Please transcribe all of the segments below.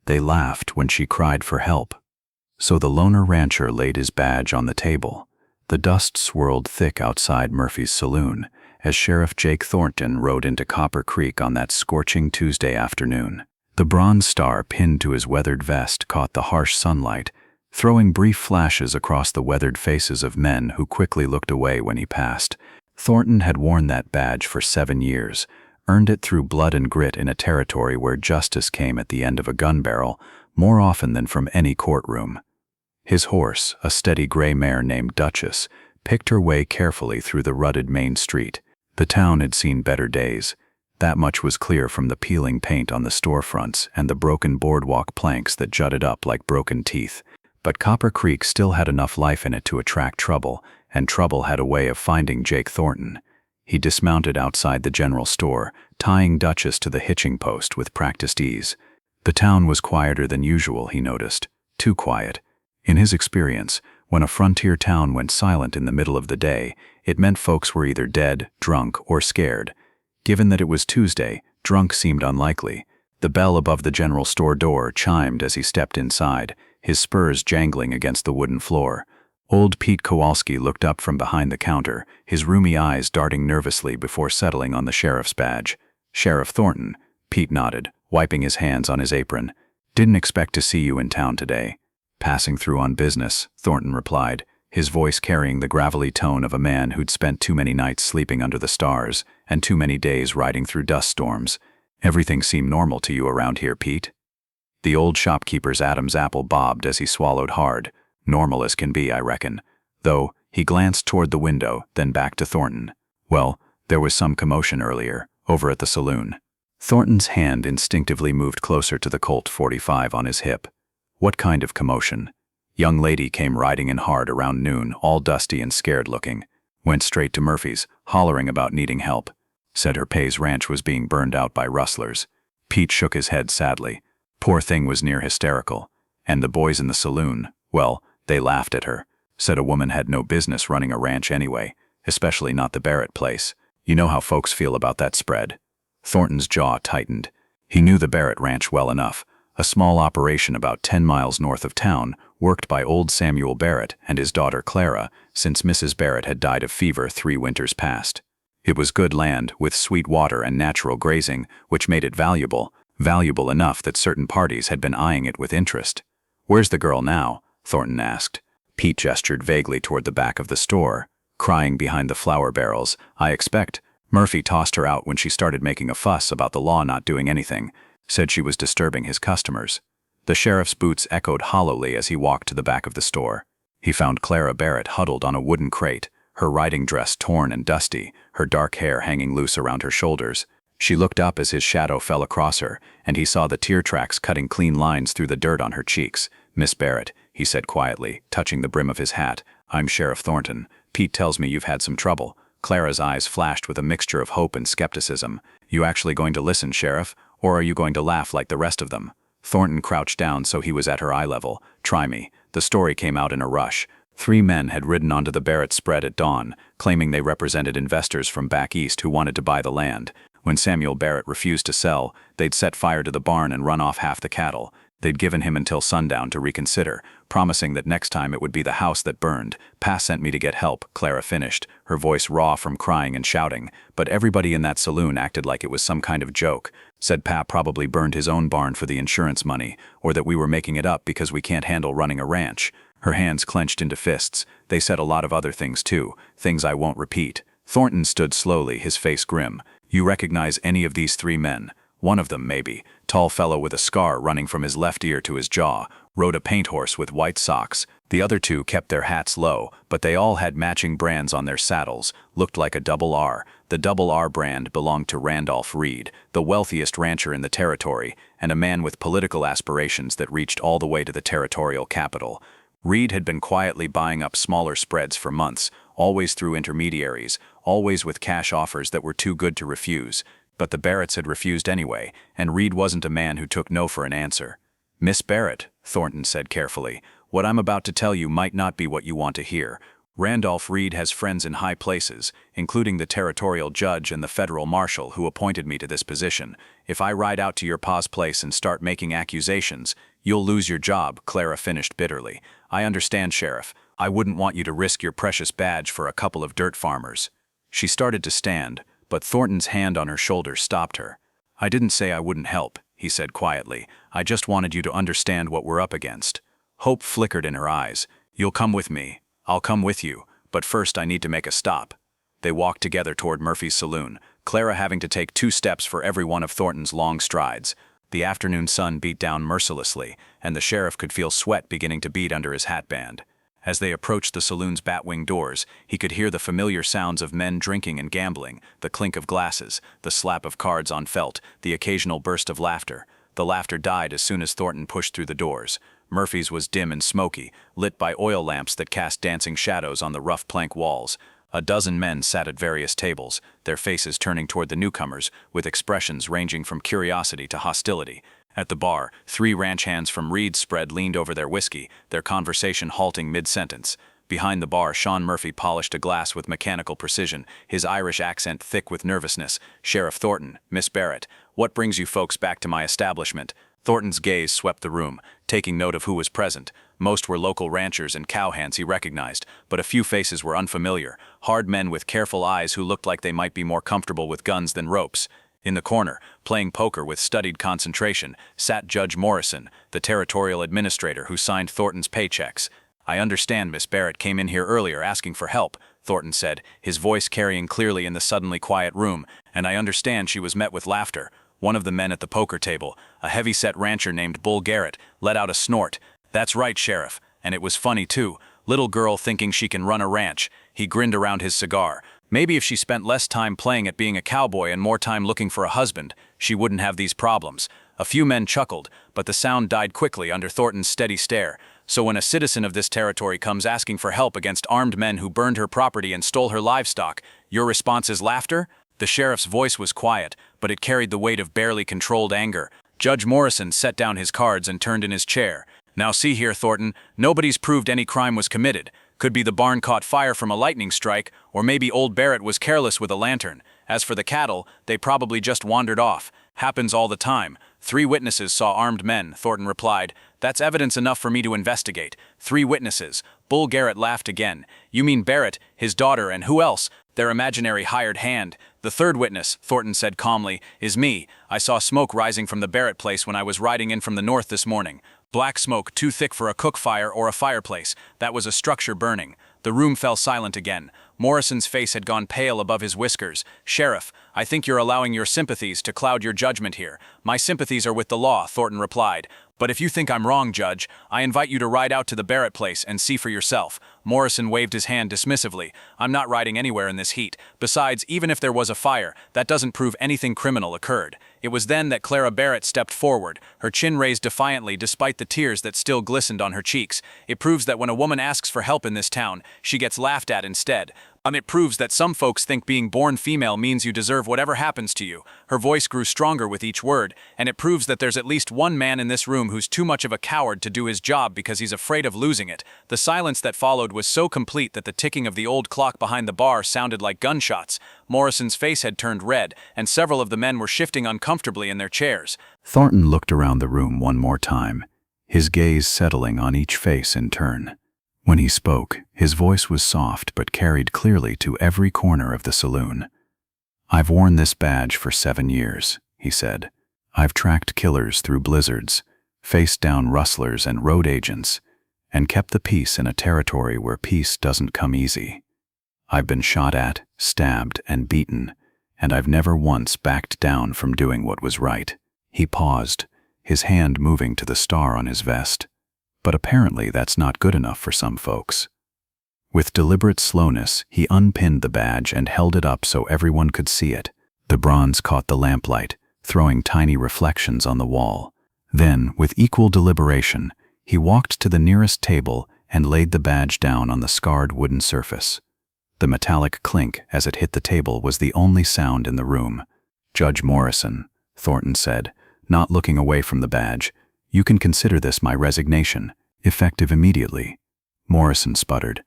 They laughed when she cried for help. So the loner rancher laid his badge on the table. The dust swirled thick outside Murphy's saloon as Sheriff Jake Thornton rode into Copper Creek on that scorching Tuesday afternoon. The bronze star pinned to his weathered vest caught the harsh sunlight, throwing brief flashes across the weathered faces of men who quickly looked away when he passed. Thornton had worn that badge for 7 years, earned it through blood and grit in a territory where justice came at the end of a gun barrel more often than from any courtroom. His horse, a steady gray mare named Duchess, picked her way carefully through the rutted main street. The town had seen better days. That much was clear from the peeling paint on the storefronts and the broken boardwalk planks that jutted up like broken teeth. But Copper Creek still had enough life in it to attract trouble, and trouble had a way of finding Jake Thornton. He dismounted outside the general store, tying Duchess to the hitching post with practiced ease. The town was quieter than usual, he noticed. Too quiet. In his experience, when a frontier town went silent in the middle of the day, it meant folks were either dead, drunk, or scared. Given that it was Tuesday, drunk seemed unlikely. The bell above the general store door chimed as he stepped inside, his spurs jangling against the wooden floor. Old Pete Kowalski looked up from behind the counter, his rheumy eyes darting nervously before settling on the sheriff's badge. "Sheriff Thornton," Pete nodded, wiping his hands on his apron. "Didn't expect to see you in town today." "Passing through on business," Thornton replied, his voice carrying the gravelly tone of a man who'd spent too many nights sleeping under the stars and too many days riding through dust storms. "Everything seemed normal to you around here, Pete?" The old shopkeeper's Adam's apple bobbed as he swallowed hard. "Normal as can be, I reckon." Though, he glanced toward the window, then back to Thornton. "Well, there was some commotion earlier, over at the saloon." Thornton's hand instinctively moved closer to the Colt .45 on his hip. "What kind of commotion?" "Young lady came riding in hard around noon, all dusty and scared looking. Went straight to Murphy's, hollering about needing help. Said her Pay's ranch was being burned out by rustlers." Pete shook his head sadly. "Poor thing was near hysterical. And the boys in the saloon, well, they laughed at her. Said a woman had no business running a ranch anyway, especially not the Barrett place. You know how folks feel about that spread." Thornton's jaw tightened. He knew the Barrett ranch well enough. A small operation about 10 miles north of town, worked by old Samuel Barrett and his daughter Clara, since Mrs. Barrett had died of fever 3 winters past. It was good land, with sweet water and natural grazing, which made it valuable enough that certain parties had been eyeing it with interest. "Where's the girl now?" Thornton asked. Pete gestured vaguely toward the back of the store. "Crying behind the flour barrels, I expect. Murphy tossed her out when she started making a fuss about the law not doing anything. Said she was disturbing his customers." The sheriff's boots echoed hollowly as he walked to the back of the store. He found Clara Barrett huddled on a wooden crate, her riding dress torn and dusty, her dark hair hanging loose around her shoulders. She looked up as his shadow fell across her, and he saw the tear tracks cutting clean lines through the dirt on her cheeks. "Miss Barrett," he said quietly, touching the brim of his hat, "I'm Sheriff Thornton. Pete tells me you've had some trouble." Clara's eyes flashed with a mixture of hope and skepticism. "You actually going to listen, Sheriff? Or are you going to laugh like the rest of them?" Thornton crouched down so he was at her eye level. "Try me." The story came out in a rush. 3 men had ridden onto the Barrett spread at dawn, claiming they represented investors from back east who wanted to buy the land. When Samuel Barrett refused to sell, they'd set fire to the barn and run off half the cattle. They'd given him until sundown to reconsider, promising that next time it would be the house that burned. "Pa sent me to get help," Clara finished, her voice raw from crying and shouting, "but everybody in that saloon acted like it was some kind of joke. Said Pa probably burned his own barn for the insurance money, or that we were making it up because we can't handle running a ranch." Her hands clenched into fists. "They said a lot of other things too, things I won't repeat." Thornton stood slowly, his face grim. "You recognize any of these 3 men?" "One of them, maybe. Tall fellow with a scar running from his left ear to his jaw. Rode a paint horse with white socks. The other 2 kept their hats low, but they all had matching brands on their saddles. Looked like a double R. The double R brand belonged to Randolph Reed, the wealthiest rancher in the territory, and a man with political aspirations that reached all the way to the territorial capital. Reed had been quietly buying up smaller spreads for months, always through intermediaries, always with cash offers that were too good to refuse. But the Barretts had refused anyway, and Reed wasn't a man who took no for an answer. "Miss Barrett," Thornton said carefully, "what I'm about to tell you might not be what you want to hear. Randolph Reed has friends in high places, including the territorial judge and the federal marshal who appointed me to this position. If I ride out to your pa's place and start making accusations, you'll lose your job," Clara finished bitterly. "I understand, Sheriff. I wouldn't want you to risk your precious badge for a couple of dirt farmers." She started to stand, but Thornton's hand on her shoulder stopped her. "I didn't say I wouldn't help," he said quietly. "I just wanted you to understand what we're up against." Hope flickered in her eyes. "You'll come with me. I'll come with you, but first I need to make a stop." They walked together toward Murphy's saloon, Clara having to take 2 steps for every one of Thornton's long strides. The afternoon sun beat down mercilessly, and the sheriff could feel sweat beginning to bead under his hatband. As they approached the saloon's batwing doors, he could hear the familiar sounds of men drinking and gambling, the clink of glasses, the slap of cards on felt, the occasional burst of laughter. The laughter died as soon as Thornton pushed through the doors. Murphy's was dim and smoky, lit by oil lamps that cast dancing shadows on the rough plank walls. A dozen men sat at various tables, their faces turning toward the newcomers, with expressions ranging from curiosity to hostility. At the bar, 3 ranch hands from Reed's spread leaned over their whiskey, their conversation halting mid-sentence. Behind the bar, Sean Murphy polished a glass with mechanical precision, his Irish accent thick with nervousness. "Sheriff Thornton, Miss Barrett, what brings you folks back to my establishment?" Thornton's gaze swept the room, taking note of who was present. Most were local ranchers and cowhands he recognized, but a few faces were unfamiliar, hard men with careful eyes who looked like they might be more comfortable with guns than ropes. In the corner, playing poker with studied concentration, sat Judge Morrison, the territorial administrator who signed Thornton's paychecks. "I understand Miss Barrett came in here earlier asking for help," Thornton said, his voice carrying clearly in the suddenly quiet room, "and I understand she was met with laughter." One of the men at the poker table, a heavy-set rancher named Bull Garrett, let out a snort. "That's right, Sheriff, and it was funny too. Little girl thinking she can run a ranch." He grinned around his cigar. "Maybe if she spent less time playing at being a cowboy and more time looking for a husband, she wouldn't have these problems." A few men chuckled, but the sound died quickly under Thornton's steady stare. "So when a citizen of this territory comes asking for help against armed men who burned her property and stole her livestock, your response is laughter?" The sheriff's voice was quiet, but it carried the weight of barely controlled anger. Judge Morrison set down his cards and turned in his chair. "Now see here, Thornton, nobody's proved any crime was committed. Could be the barn caught fire from a lightning strike, or maybe old Barrett was careless with a lantern. As for the cattle, they probably just wandered off. Happens all the time. 3 witnesses saw armed men," Thornton replied. "That's evidence enough for me to investigate." 3 witnesses. Bull Garrett laughed again. "You mean Barrett, his daughter, and who else? Their imaginary hired hand." "The 3rd witness," Thornton said calmly, "is me. I saw smoke rising from the Barrett place when I was riding in from the north this morning. Black smoke too thick for a cook fire or a fireplace. That was a structure burning." The room fell silent again. Morrison's face had gone pale above his whiskers. "Sheriff, I think you're allowing your sympathies to cloud your judgment here." "My sympathies are with the law," Thornton replied. "But if you think I'm wrong, Judge, I invite you to ride out to the Barrett place and see for yourself." Morrison waved his hand dismissively. "I'm not riding anywhere in this heat. Besides, even if there was a fire, that doesn't prove anything criminal occurred." It was then that Clara Barrett stepped forward, her chin raised defiantly despite the tears that still glistened on her cheeks. "It proves that when a woman asks for help in this town, she gets laughed at instead. It proves that some folks think being born female means you deserve whatever happens to you." Her voice grew stronger with each word. "And it proves that there's at least one man in this room who's too much of a coward to do his job because he's afraid of losing it." The silence that followed was so complete that the ticking of the old clock behind the bar sounded like gunshots. Morrison's face had turned red, and several of the men were shifting uncomfortably in their chairs. Thornton looked around the room one more time, his gaze settling on each face in turn. When he spoke, his voice was soft but carried clearly to every corner of the saloon. "I've worn this badge for 7 years," he said. "I've tracked killers through blizzards, faced down rustlers and road agents, and kept the peace in a territory where peace doesn't come easy. I've been shot at, stabbed, and beaten, and I've never once backed down from doing what was right." He paused, his hand moving to the star on his vest. But apparently that's not good enough for some folks. With deliberate slowness, he unpinned the badge and held it up so everyone could see it. The bronze caught the lamplight, throwing tiny reflections on the wall. Then, with equal deliberation, he walked to the nearest table and laid the badge down on the scarred wooden surface. The metallic clink as it hit the table was the only sound in the room. "Judge Morrison," Thornton said, not looking away from the badge, "you can consider this my resignation, effective immediately." Morrison sputtered.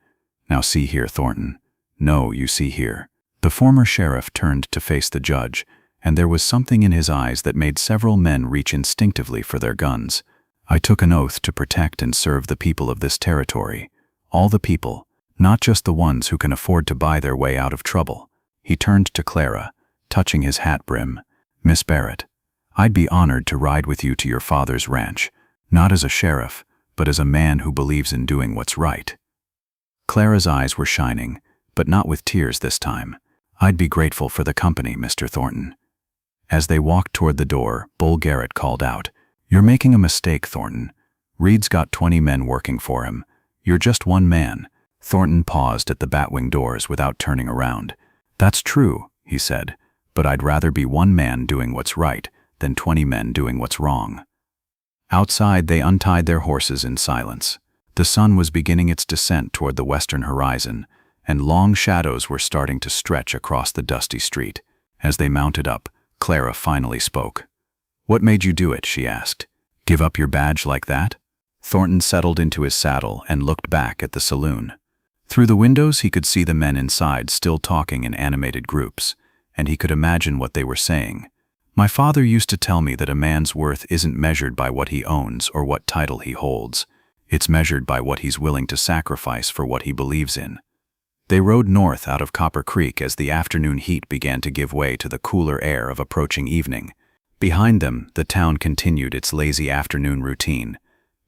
Now see here, Thornton. No, you see here. The former sheriff turned to face the judge, and there was something in his eyes that made several men reach instinctively for their guns. I took an oath to protect and serve the people of this territory. All the people, not just the ones who can afford to buy their way out of trouble. He turned to Clara, touching his hat brim. Miss Barrett, I'd be honored to ride with you to your father's ranch, not as a sheriff, but as a man who believes in doing what's right. Clara's eyes were shining, but not with tears this time. I'd be grateful for the company, Mr. Thornton. As they walked toward the door, Bull Garrett called out, "You're making a mistake, Thornton. Reed's got 20 men working for him. You're just one man." Thornton paused at the batwing doors without turning around. "That's true," he said, "but I'd rather be one man doing what's right than 20 men doing what's wrong." Outside, they untied their horses in silence. The sun was beginning its descent toward the western horizon, and long shadows were starting to stretch across the dusty street. As they mounted up, Clara finally spoke. "What made you do it?" she asked. "Give up your badge like that?" Thornton settled into his saddle and looked back at the saloon. Through the windows he could see the men inside still talking in animated groups, and he could imagine what they were saying. "My father used to tell me that a man's worth isn't measured by what he owns or what title he holds. It's measured by what he's willing to sacrifice for what he believes in." They rode north out of Copper Creek as the afternoon heat began to give way to the cooler air of approaching evening. Behind them, the town continued its lazy afternoon routine.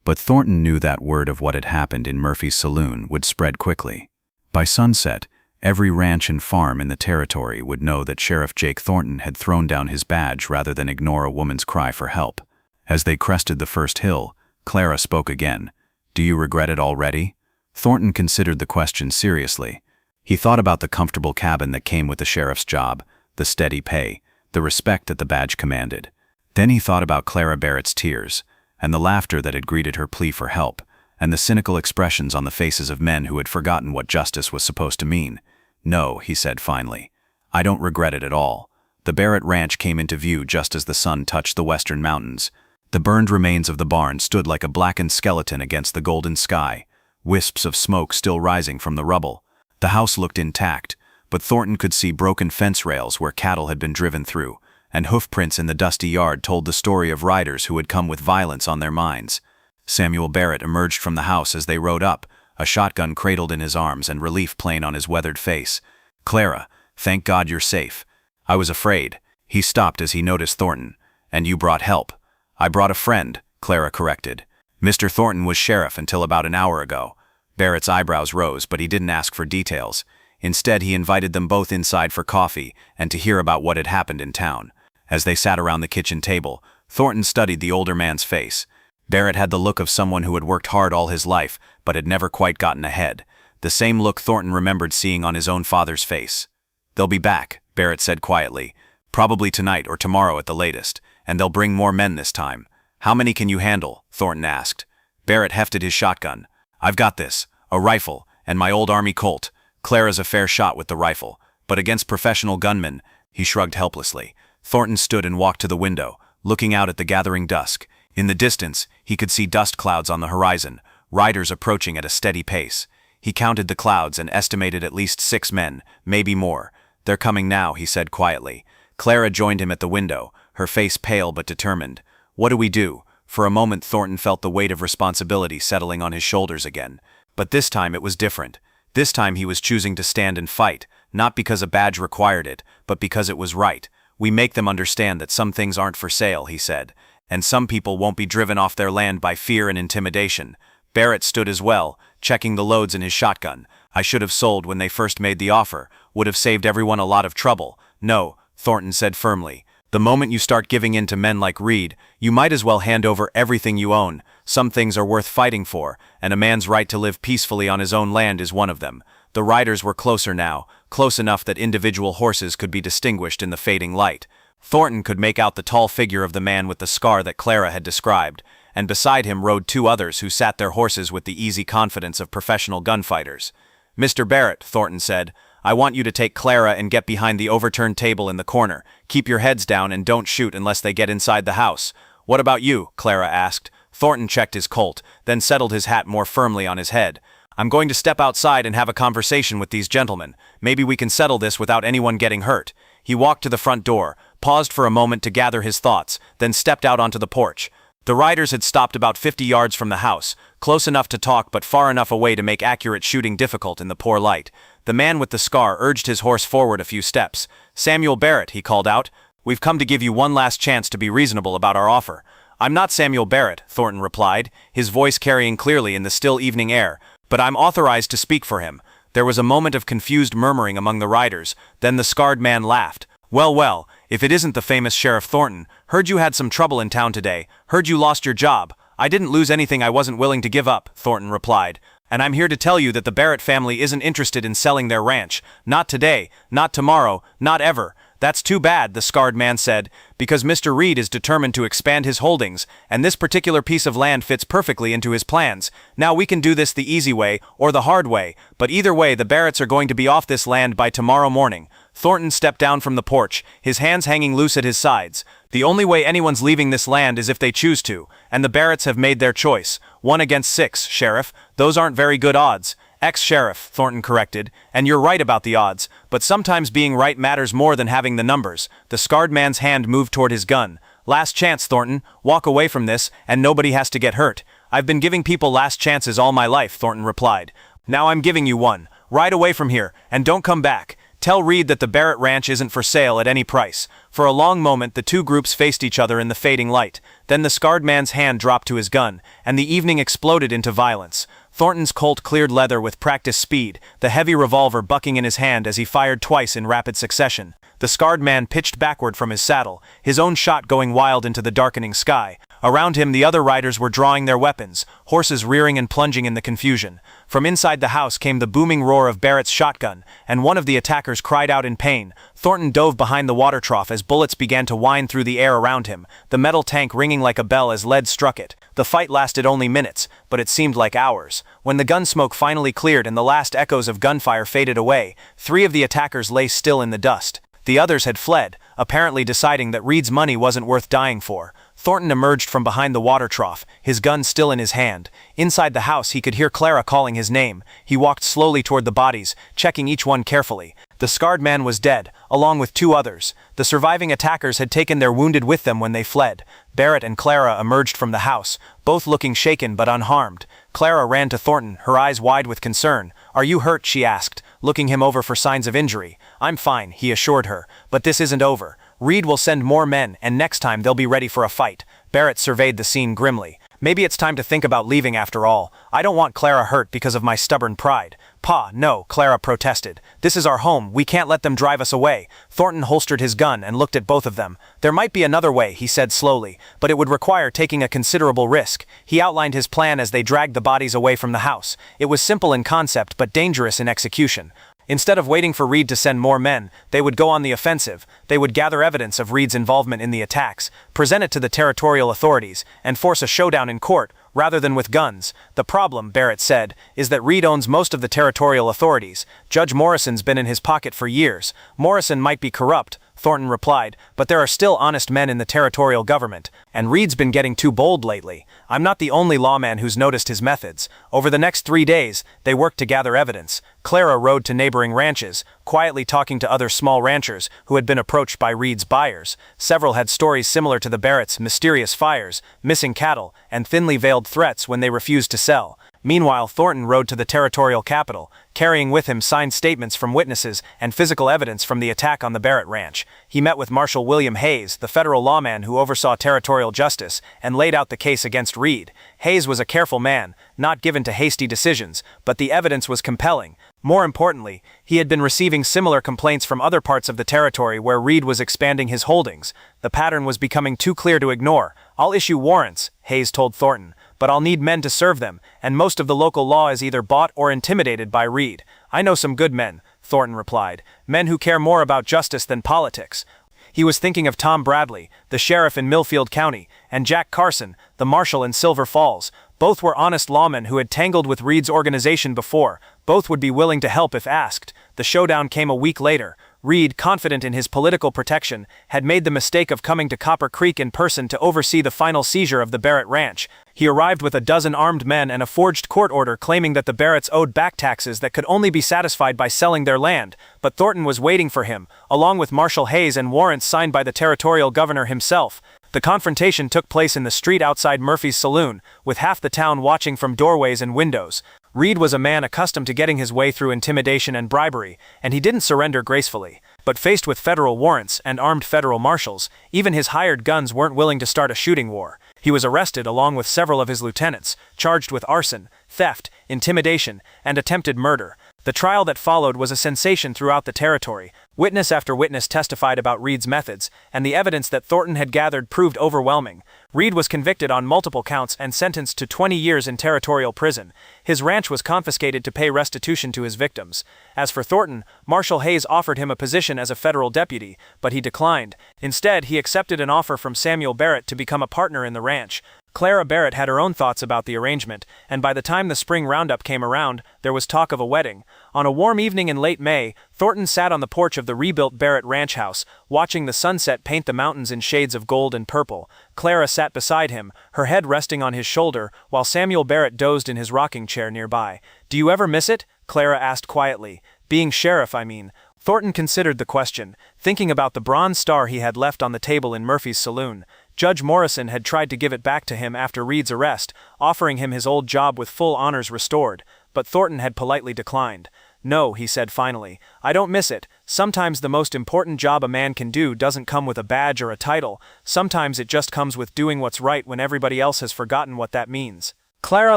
But Thornton knew that word of what had happened in Murphy's saloon would spread quickly. By sunset, every ranch and farm in the territory would know that Sheriff Jake Thornton had thrown down his badge rather than ignore a woman's cry for help. As they crested the first hill, Clara spoke again. "Do you regret it already?" Thornton considered the question seriously. He thought about the comfortable cabin that came with the sheriff's job, the steady pay, the respect that the badge commanded. Then he thought about Clara Barrett's tears, and the laughter that had greeted her plea for help, and the cynical expressions on the faces of men who had forgotten what justice was supposed to mean. "No," he said finally. "I don't regret it at all." The Barrett ranch came into view just as the sun touched the western mountains. The burned remains of the barn stood like a blackened skeleton against the golden sky, wisps of smoke still rising from the rubble. The house looked intact, but Thornton could see broken fence rails where cattle had been driven through, and hoofprints in the dusty yard told the story of riders who had come with violence on their minds. Samuel Barrett emerged from the house as they rode up, a shotgun cradled in his arms and relief plain on his weathered face. "Clara, thank God you're safe." "I was afraid." He stopped as he noticed Thornton. "And you brought help." "I brought a friend," Clara corrected. "Mr. Thornton was sheriff until about an hour ago." Barrett's eyebrows rose, but he didn't ask for details. Instead, he invited them both inside for coffee and to hear about what had happened in town. As they sat around the kitchen table, Thornton studied the older man's face. Barrett had the look of someone who had worked hard all his life, but had never quite gotten ahead. The same look Thornton remembered seeing on his own father's face. "They'll be back," Barrett said quietly. "Probably tonight or tomorrow at the latest, and they'll bring more men this time." "How many can you handle?" Thornton asked. Barrett hefted his shotgun. "I've got this, a rifle, and my old Army Colt. Clara's a fair shot with the rifle, but against professional gunmen." He shrugged helplessly. Thornton stood and walked to the window, looking out at the gathering dusk. In the distance, he could see dust clouds on the horizon, riders approaching at a steady pace. He counted the clouds and estimated at least 6 men, maybe more. "They're coming now," he said quietly. Clara joined him at the window, her face pale but determined. "What do we do?" For a moment Thornton felt the weight of responsibility settling on his shoulders again. But this time it was different. This time he was choosing to stand and fight, not because a badge required it, but because it was right. "We make them understand that some things aren't for sale," he said, "and some people won't be driven off their land by fear and intimidation." Barrett stood as well, checking the loads in his shotgun. "I should have sold when they first made the offer, would have saved everyone a lot of trouble." "No," Thornton said firmly. "The moment you start giving in to men like Reed, you might as well hand over everything you own. Some things are worth fighting for, and a man's right to live peacefully on his own land is one of them." The riders were closer now, close enough that individual horses could be distinguished in the fading light. Thornton could make out the tall figure of the man with the scar that Clara had described, and beside him rode 2 others who sat their horses with the easy confidence of professional gunfighters. "Mr. Barrett," Thornton said, "I want you to take Clara and get behind the overturned table in the corner. Keep your heads down and don't shoot unless they get inside the house." "What about you?" Clara asked. Thornton checked his Colt, then settled his hat more firmly on his head. I'm going to step outside and have a conversation with these gentlemen. Maybe we can settle this without anyone getting hurt." He walked to the front door, paused for a moment to gather his thoughts, then stepped out onto the porch. The riders had stopped about 50 yards from the house, close enough to talk but far enough away to make accurate shooting difficult in the poor light. The man with the scar urged his horse forward a few steps. "Samuel Barrett," he called out, "we've come to give you one last chance to be reasonable about our offer." "I'm not Samuel Barrett," Thornton replied, his voice carrying clearly in the still evening air, "but I'm authorized to speak for him." There was a moment of confused murmuring among the riders, then the scarred man laughed. "Well, well, if it isn't the famous Sheriff Thornton. Heard you had some trouble in town today, heard you lost your job." "I didn't lose anything I wasn't willing to give up," Thornton replied, "and I'm here to tell you that the Barrett family isn't interested in selling their ranch. Not today, not tomorrow, not ever." "That's too bad," the scarred man said, "because Mr. Reed is determined to expand his holdings, and this particular piece of land fits perfectly into his plans. Now we can do this the easy way or the hard way, but either way the Barretts are going to be off this land by tomorrow morning." Thornton stepped down from the porch, his hands hanging loose at his sides. "The only way anyone's leaving this land is if they choose to, and the Barretts have made their choice. 1 against 6, Sheriff. Those aren't very good odds." "Ex-sheriff," Thornton corrected, "and you're right about the odds, but sometimes being right matters more than having the numbers." The scarred man's hand moved toward his gun. "Last chance, Thornton. Walk away from this, and nobody has to get hurt." "I've been giving people last chances all my life," Thornton replied. "Now I'm giving you one. Ride away from here, and don't come back. Tell Reed that the Barrett Ranch isn't for sale at any price." For a long moment the two groups faced each other in the fading light. Then the scarred man's hand dropped to his gun, and the evening exploded into violence. Thornton's Colt cleared leather with practiced speed, the heavy revolver bucking in his hand as he fired twice in rapid succession. The scarred man pitched backward from his saddle, his own shot going wild into the darkening sky. Around him the other riders were drawing their weapons, horses rearing and plunging in the confusion. From inside the house came the booming roar of Barrett's shotgun, and one of the attackers cried out in pain. Thornton dove behind the water trough as bullets began to whine through the air around him, the metal tank ringing like a bell as lead struck it. The fight lasted only minutes, but it seemed like hours. When the gun smoke finally cleared and the last echoes of gunfire faded away, 3 of the attackers lay still in the dust. The others had fled, apparently deciding that Reed's money wasn't worth dying for. Thornton emerged from behind the water trough, his gun still in his hand. Inside the house he could hear Clara calling his name. He walked slowly toward the bodies, checking each one carefully. The scarred man was dead, along with 2 others. The surviving attackers had taken their wounded with them when they fled. Barrett and Clara emerged from the house, both looking shaken but unharmed. Clara ran to Thornton, her eyes wide with concern. "Are you hurt?" she asked, looking him over for signs of injury. "I'm fine," he assured her, "but this isn't over. Reed will send more men, and next time they'll be ready for a fight." Barrett surveyed the scene grimly. "Maybe it's time to think about leaving after all. I don't want Clara hurt because of my stubborn pride." "Pa, no," Clara protested. "This is our home, we can't let them drive us away." Thornton holstered his gun and looked at both of them. "There might be another way," he said slowly, "but it would require taking a considerable risk." He outlined his plan as they dragged the bodies away from the house. It was simple in concept but dangerous in execution. Instead of waiting for Reed to send more men, they would go on the offensive. They would gather evidence of Reed's involvement in the attacks, present it to the territorial authorities, and force a showdown in court, rather than with guns. "The problem," Barrett said, "is that Reed owns most of the territorial authorities. Judge Morrison's been in his pocket for years. Morrison might be corrupt," Thornton replied, "but there are still honest men in the territorial government, and Reed's been getting too bold lately. I'm not the only lawman who's noticed his methods." Over the next 3 days, they worked to gather evidence. Clara rode to neighboring ranches, quietly talking to other small ranchers who had been approached by Reed's buyers. Several had stories similar to the Barretts' mysterious fires, missing cattle, and thinly veiled threats when they refused to sell. Meanwhile, Thornton rode to the territorial capital, carrying with him signed statements from witnesses and physical evidence from the attack on the Barrett Ranch. He met with Marshal William Hayes, the federal lawman who oversaw territorial justice, and laid out the case against Reed. Hayes was a careful man, not given to hasty decisions, but the evidence was compelling. More importantly, he had been receiving similar complaints from other parts of the territory where Reed was expanding his holdings. The pattern was becoming too clear to ignore. "I'll issue warrants," Hayes told Thornton, "but I'll need men to serve them, and most of the local law is either bought or intimidated by Reed." "I know some good men," Thornton replied, "men who care more about justice than politics." He was thinking of Tom Bradley, the sheriff in Millfield County, and Jack Carson, the marshal in Silver Falls. Both were honest lawmen who had tangled with Reed's organization before. Both would be willing to help if asked. The showdown came a week later. Reed, confident in his political protection, had made the mistake of coming to Copper Creek in person to oversee the final seizure of the Barrett Ranch. He arrived with a dozen armed men and a forged court order claiming that the Barretts owed back taxes that could only be satisfied by selling their land, but Thornton was waiting for him, along with Marshal Hayes and warrants signed by the territorial governor himself. The confrontation took place in the street outside Murphy's saloon, with half the town watching from doorways and windows. Reed was a man accustomed to getting his way through intimidation and bribery, and he didn't surrender gracefully. But faced with federal warrants and armed federal marshals, even his hired guns weren't willing to start a shooting war. He was arrested along with several of his lieutenants, charged with arson, theft, intimidation, and attempted murder. The trial that followed was a sensation throughout the territory. Witness after witness testified about Reed's methods, and the evidence that Thornton had gathered proved overwhelming. Reed was convicted on multiple counts and sentenced to 20 years in territorial prison. His ranch was confiscated to pay restitution to his victims. As for Thornton, Marshal Hayes offered him a position as a federal deputy, but he declined. Instead, he accepted an offer from Samuel Barrett to become a partner in the ranch. Clara Barrett had her own thoughts about the arrangement, and by the time the spring roundup came around, there was talk of a wedding. On a warm evening in late May, Thornton sat on the porch of the rebuilt Barrett ranch house, watching the sunset paint the mountains in shades of gold and purple. Clara sat beside him, her head resting on his shoulder, while Samuel Barrett dozed in his rocking chair nearby. "Do you ever miss it?" Clara asked quietly. "Being sheriff, I mean." Thornton considered the question, thinking about the bronze star he had left on the table in Murphy's saloon. Judge Morrison had tried to give it back to him after Reed's arrest, offering him his old job with full honors restored, but Thornton had politely declined. "No," he said finally, "I don't miss it. Sometimes the most important job a man can do doesn't come with a badge or a title. Sometimes it just comes with doing what's right when everybody else has forgotten what that means." Clara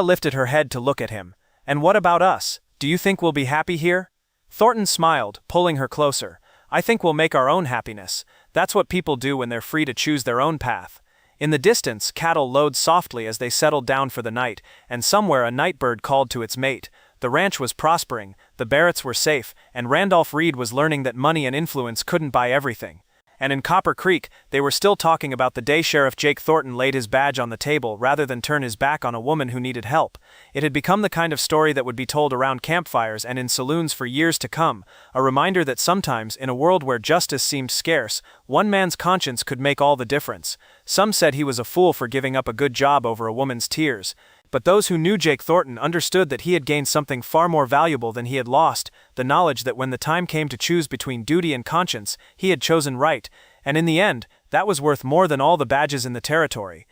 lifted her head to look at him. "And what about us? Do you think we'll be happy here?" Thornton smiled, pulling her closer. "I think we'll make our own happiness. That's what people do when they're free to choose their own path." In the distance, cattle lowed softly as they settled down for the night, and somewhere a night bird called to its mate. The ranch was prospering, the Barretts were safe, and Randolph Reed was learning that money and influence couldn't buy everything. And in Copper Creek, they were still talking about the day Sheriff Jake Thornton laid his badge on the table rather than turn his back on a woman who needed help. It had become the kind of story that would be told around campfires and in saloons for years to come, a reminder that sometimes, in a world where justice seemed scarce, one man's conscience could make all the difference. Some said he was a fool for giving up a good job over a woman's tears. But those who knew Jake Thornton understood that he had gained something far more valuable than he had lost, the knowledge that when the time came to choose between duty and conscience, he had chosen right, and in the end, that was worth more than all the badges in the territory.